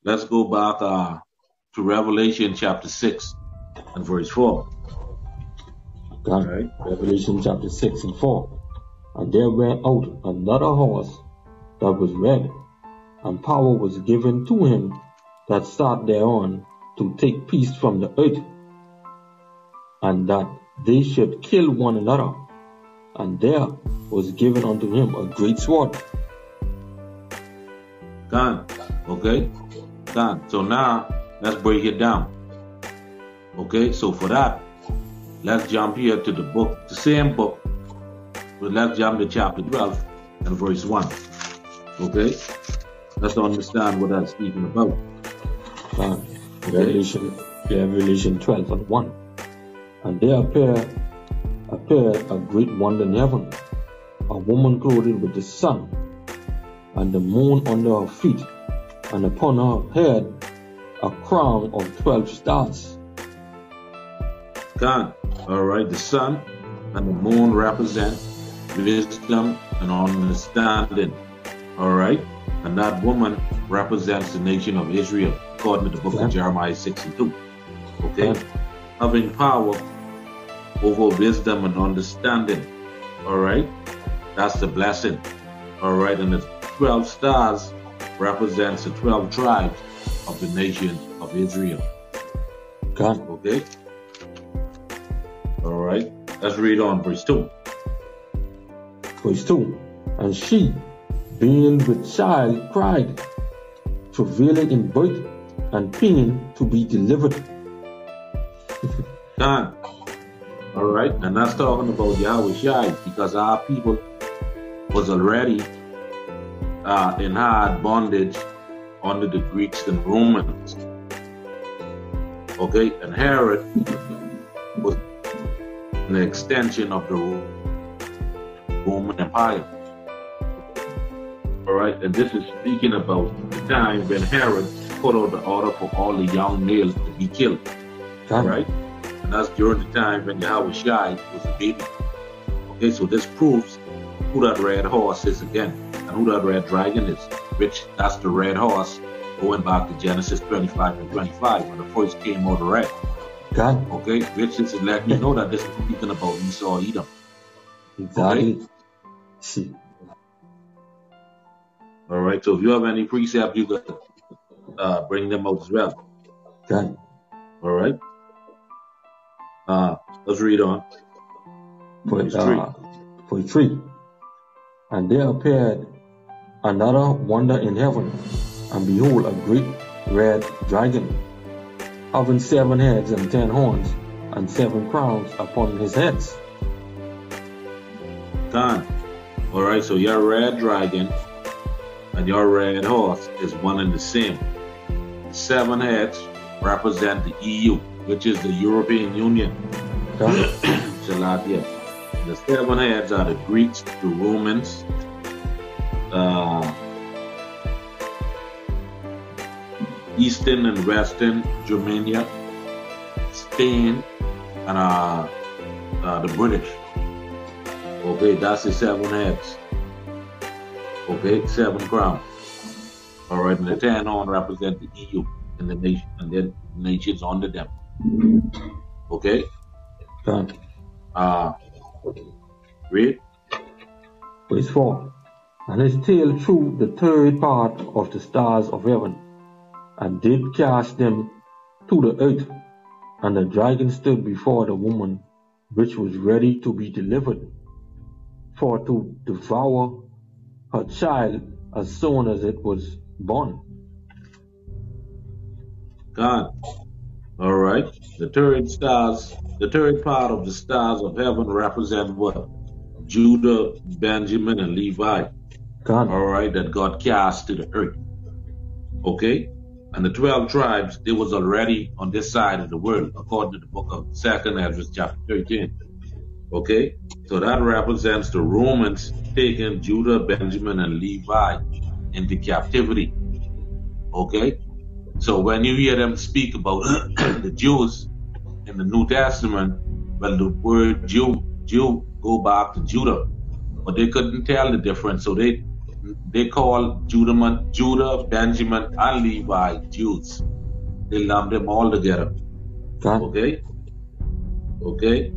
let's go back to Revelation chapter 6 and verse 4. God, right. Revelation chapter 6 and 4. And there went out another horse that was red, and power was given to him that sat thereon to take peace from the earth, and that they should kill one another. And there was given unto him a great sword. Done. Okay? Done. So now, let's break it down. Okay? So for that, let's jump here to the book, the same book, but let's jump to chapter 12 and verse 1. Okay? Let's understand what that's speaking about. Okay? Revelation 12 and 1. And there appeared a great wonder in heaven, a woman clothed with the sun, and the moon under her feet, and upon her head a crown of 12 stars. God, all right, the sun and the moon represent wisdom and understanding, all right, and that woman represents the nation of Israel, according to the book of Jeremiah 6 and 2. Okay, having power over wisdom and understanding, all right, that's the blessing, all right, and the 12 stars represents the 12 tribes of the nation of Israel. God. Okay. All right. Let's read on verse 2. Verse 2. And she, being with child, cried, travailing in birth and pain to be delivered. God. All right. And that's talking about Yahushua, because our people was already in hard bondage under the Greeks and Romans. Okay, and Herod was an extension of the Roman Empire. All right, and this is speaking about the time when Herod put out the order for all the young males to be killed. All right, and that's during the time when Yahushua was a baby. Okay, so this proves who that red horse is again, and who that red dragon is, which that's the red horse going back to Genesis 25 and 25 when the first came out of red. God. Okay, which is letting you know that this is speaking about Esau, Edom. Exactly. Okay? All right, so if you have any precepts, you got bring them out as well. God. All right. Let's read on. Verse 3. And there appeared another wonder in heaven, and behold, a great red dragon, having 7 heads and 10 horns, and 7 crowns upon his heads. Done. All right, so your red dragon and your red horse is one and the same. 7 heads represent the EU, which is the European Union. Shalatia. The 7 heads are the Greeks, the Romans, Eastern and Western Germania, Spain, and the British. Okay, that's the 7 heads. Okay, 7 crowns. All right, and the 10 horns represent the EU and the nation, and then nations under them. Okay. Read. Verse 4. And his tail threw the 3rd part of the stars of heaven, and did cast them to the earth. And the dragon stood before the woman, which was ready to be delivered, for to devour her child as soon as it was born. God. All right. The 3rd part of the stars of heaven represent what? Judah, Benjamin, and Levi. God. All right, that God cast to the earth. Okay? And the 12 tribes, they was already on this side of the world, according to the book of 2nd Ezra chapter 13. Okay? So that represents the Romans taking Judah, Benjamin, and Levi into captivity. Okay? So when you hear them speak about the Jews in the New Testament, well, the word Jew go back to Judah, but they couldn't tell the difference, so they they call Judah, Benjamin, and Levi Jews. They lump them all together. Okay? Okay?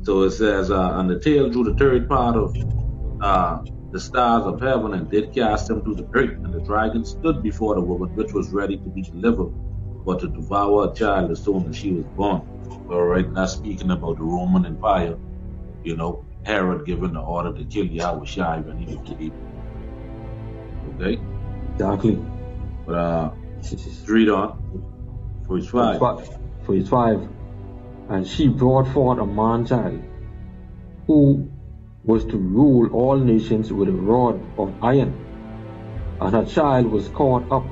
So it says, and the tail drew the third part of the stars of heaven and did cast them to the earth. And the dragon stood before the woman, which was ready to be delivered, but to devour a child as soon as she was born. All right, not speaking about the Roman Empire, you know, Herod giving the order to kill Yahushua when he was baby. Okay? Exactly. But read on. Verse 5. Verse 5. And she brought forth a man child, who was to rule all nations with a rod of iron. And her child was caught up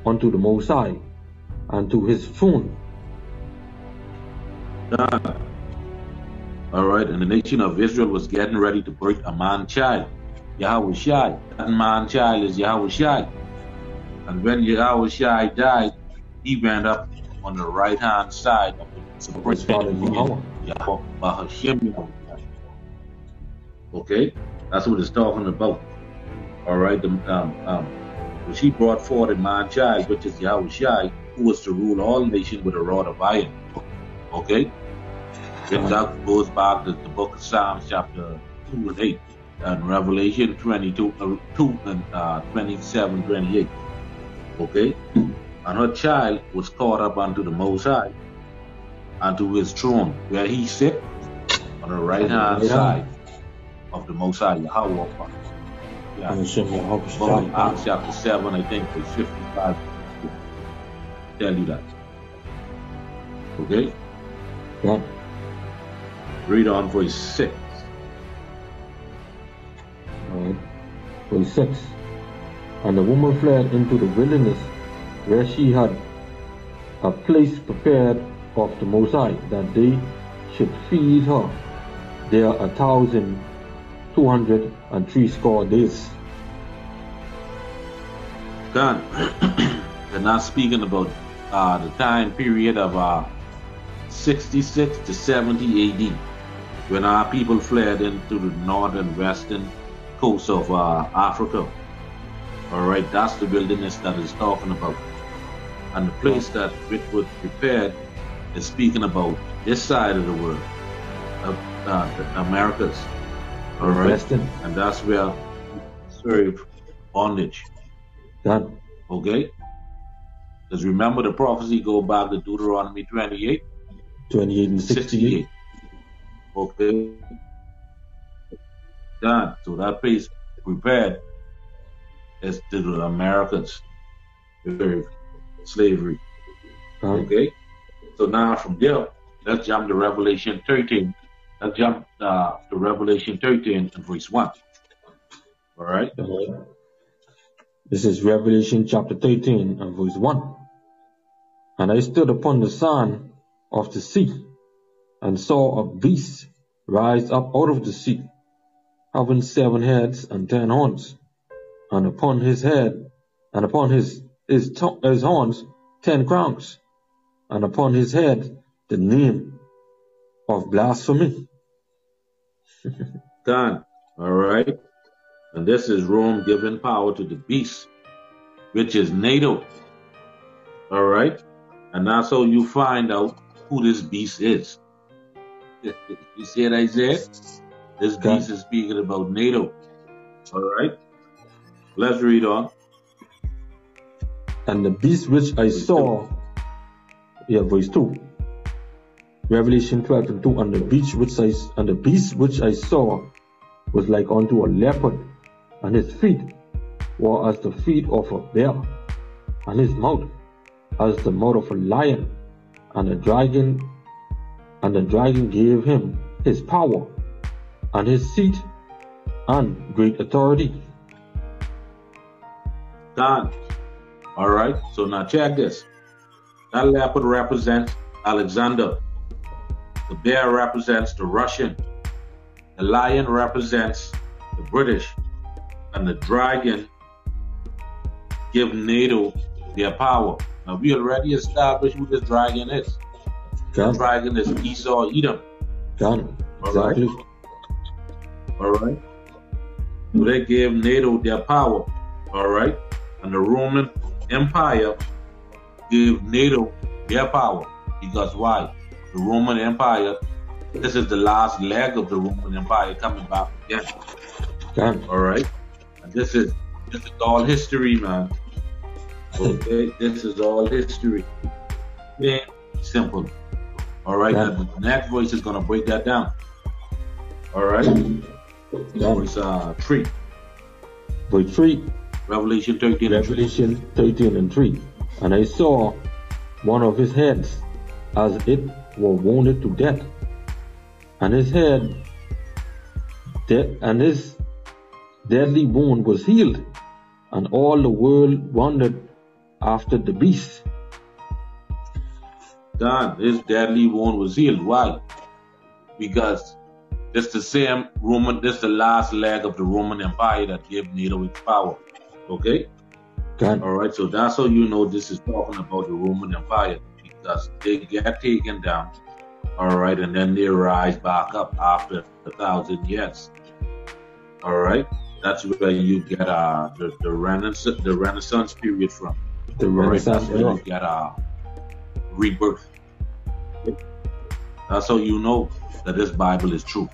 unto the Most High, and to his throne. All right, and the nation of Israel was getting ready to birth a man child, Yahushua. That man child is Yahushua. And when Yahushua died, he went up on the right hand side of the Okay, that's what it's talking about. All right, she brought forth a man child, which is Yahushua, who was to rule all nations with a rod of iron. Okay, that goes back to the book of Psalms, chapter 2 and 8, and Revelation 22, 2 and 27, 28. Okay, and her child was caught up unto the Most High, unto his throne, where he sit on the right hand side of the Most High, Yahweh. Acts chapter 7, I think, verse 55. Tell you that. Okay? Yeah. Read on verse 6. Alright. Verse 6. And the woman fled into the wilderness, where she had a place prepared of the Most High, that they should feed her there 1,260 days. Done. They're not speaking about the time period of 66 to 70 AD, when our people fled into the northern western coast of Africa. All right, that's the wilderness that is talking about. And the place that which was prepared is speaking about this side of the world, the Americas. All right, Western. And that's where serve bondage. Done. Okay? Because remember the prophecy go back to Deuteronomy 28? 28 and 68. Okay? Done. So that place prepared is to the Americans. Slavery. Okay? So now from there, let's jump to Revelation 13. Let's jump to Revelation 13 and verse 1. All right? This is Revelation chapter 13 and verse 1. And I stood upon the sand of the sea, and saw a beast rise up out of the sea, having 7 heads and 10 horns, and upon his head, and upon his horns 10 crowns, and upon his head the name of blasphemy. Done. All right. And this is Rome giving power to the beast, which is NATO. All right. And that's how you find out who this beast is. You see what I said? This beast is speaking about NATO. All right. Let's read on. And the beast which I saw, verse 2. Revelation 12 and 2. And the beast which I saw was like unto a leopard, and his feet were as the feet of a bear, and his mouth as the mouth of a lion. And the dragon gave him his power, and his seat, and great authority. Done. All right. So now check this. That leopard represents Alexander. The bear represents the Russian. The lion represents the British. And the dragon give NATO their power. Now we already established who this dragon is. The dragon is Esau Edom. Done. Exactly. All right. So they gave NATO their power, all right? And the Roman Empire gave NATO their power. Because why? The Roman Empire, this is the last leg of the Roman Empire coming back again. All right? And this is all history, man. Okay? This is all history. Plain, simple. All right? Now the next voice is going to break that down. All right? Voice 3. Voice 3. Revelation 13 and 3. Revelation 13 and 3. And I saw one of his heads as it were wounded to death, and his deadly wound was healed, and all the world wondered after the beast. God, his deadly wound was healed. Why? Because this the same Roman, this the last leg of the Roman Empire that gave NATO its power. Okay? God. All right, so that's how you know this is talking about the Roman Empire, because they get taken down, all right, and then they rise back up after 1,000 years. All right, that's where you get the Renaissance period from. The Renaissance, that's where you get rebirth. That's how you know that this Bible is true.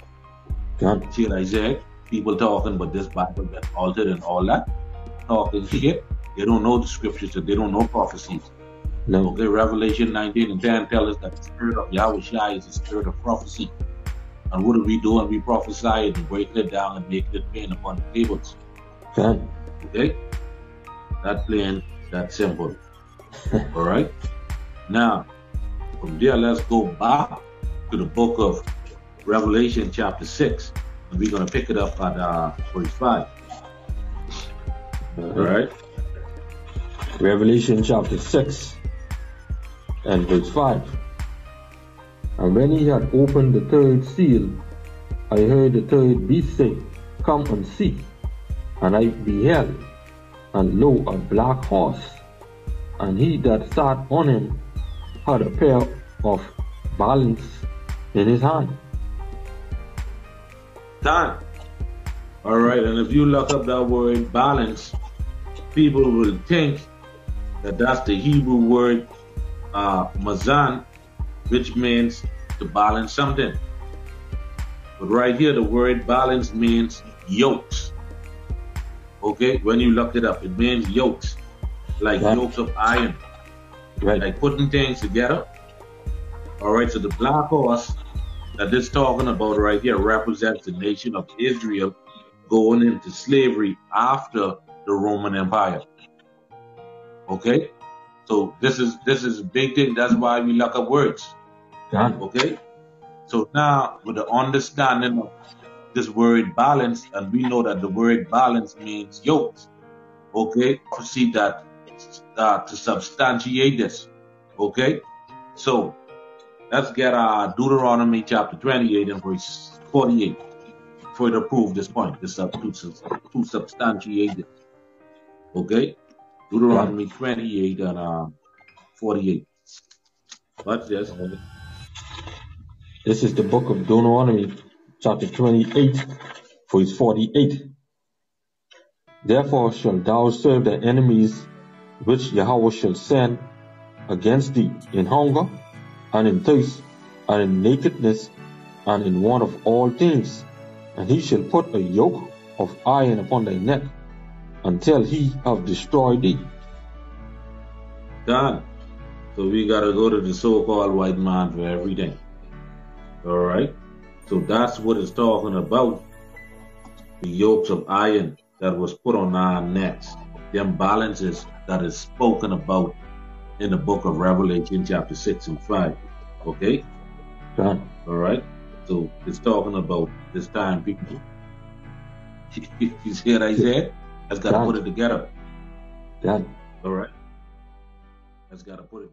God. See what I said? People talking about this Bible that altered and all that, talking shit. They don't know the scriptures, they don't know prophecies. No. Okay, Revelation 19 and 10 tell us that the spirit of Yahushua is the spirit of prophecy. And what do? We prophesy it and break it down and make it plain upon the tables. God. Okay? That plain, that simple. All right? Now, from there, let's go back to the book of Revelation chapter 6. And we're going to pick it up at verse 5. All right? Revelation chapter 6 and verse 5. And when he had opened the third seal, I heard the third beast say, Come and see. And I beheld, and lo, a black horse, and he that sat on him had a pair of balance in his hand. Time. All right, and if you look up that word balance, people will think that that's the Hebrew word mazan, which means to balance something. But right here, the word balance means yokes. Okay, when you look it up, it means yokes, like yokes of iron, like putting things together. All right, so the black horse that this talking about right here represents the nation of Israel going into slavery after the Roman Empire. Okay, so this is a big thing. That's why we look up words. Okay, so now with the understanding of this word balance, and we know that the word balance means yokes. Okay, proceed that to substantiate this. Okay, so let's get Deuteronomy chapter 28 and verse 48 for to prove this point, to substantiate it. Okay, Deuteronomy 28 and 48. Watch this. This is the book of Deuteronomy chapter 28 verse 48. Therefore shalt thou serve the enemies which Yahweh shall send against thee in hunger, and in thirst, and in nakedness, and in want of all things. And he shall put a yoke of iron upon thy neck, until he have destroyed thee. Done. So we gotta go to the so-called white man for everything. Alright? So that's what it's talking about. The yokes of iron that was put on our necks. Them balances that is spoken about in the book of Revelation chapter 6 and 5. Okay? Done. Alright? So it's talking about this time, people. You see what I said? That's got to put it together. Done. Alright? That's got to put it